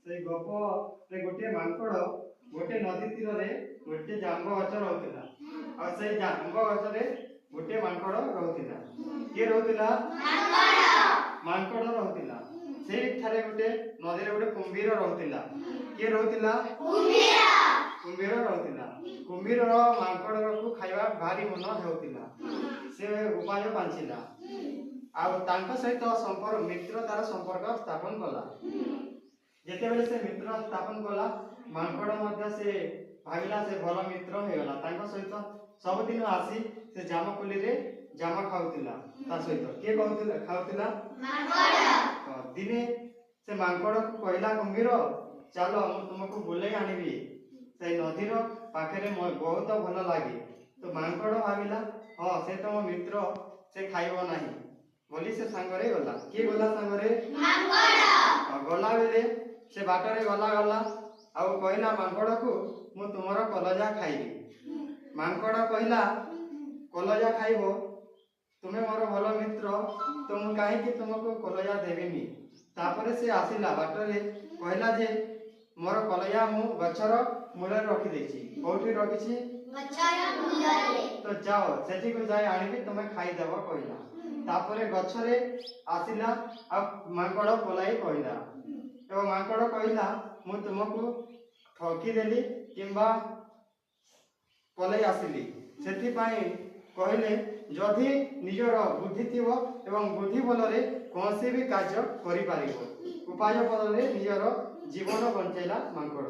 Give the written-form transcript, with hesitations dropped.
से गप रे गोटे मांकड़ गोटे नदी तीर रे गोटे जांब गछ रहउतिला आ से जांब गछ रे गोटे मांकड़ रहउतिला के रहउतिला मांकड़ रहउतिला से ठारे गोटे नदी रे गोटे कुंभीर रहउतिला के रहउतिला कुंभीर रहउतिला कुंभीर रो मांकड़ को खाइबा भारी मन हेउतिला से उपाय बांचिला आ तांका सहित संपर्क मित्रतार संपर्क स्थापन कला जेते बेले से मित्र स्थापन कला मांकड़ मध्ये से भागिला से भल मित्र हे गला तांका सहित सब दिन आसी से जामकुली रे जाम खाउतिला ता सहित के कहउतिला खाउतिला मांकड़ दिने से मांकड़ को कहला कुंभीर चलो हम तुमको बुले आनिबी से नदी रो पाखरे बहुत भल लागे तो मांकड़ भाविला हां से तो मित्र से खाइबो नाही बोली से सांगरे गला के गला सांगरे मांकड़ गला बेले से बाटरे गला गला आ कहला मांकड़ को मु तुमर कलजा खाइबी मांकड़ कहला कलजा खाइबो तुमे मोर भल मित्र तो मु काहे कि तुमको कलजा देबिनी तापरे से आसिला बाटरे कहला जे मोर कलजा मु गछर मूल रखि देछि कोठी रखिछि गछर मूल रे तो जाओ सेठी को जाय आनिबी तुमे खाइ देबो कहला तापरे गछरे आसिला आ मांकड़ पलाई कहला तो मांकड़ कहला मु तुमको ठकी देली किंबा पलाई आसिली सेठी पाई कहले जदि निजर बुद्धि थिबो एवं बुद्धि बलरे कोनसे भी कार्य करि पारिबो उपाय बलरे निजर जीवन बंचैला मांकड़।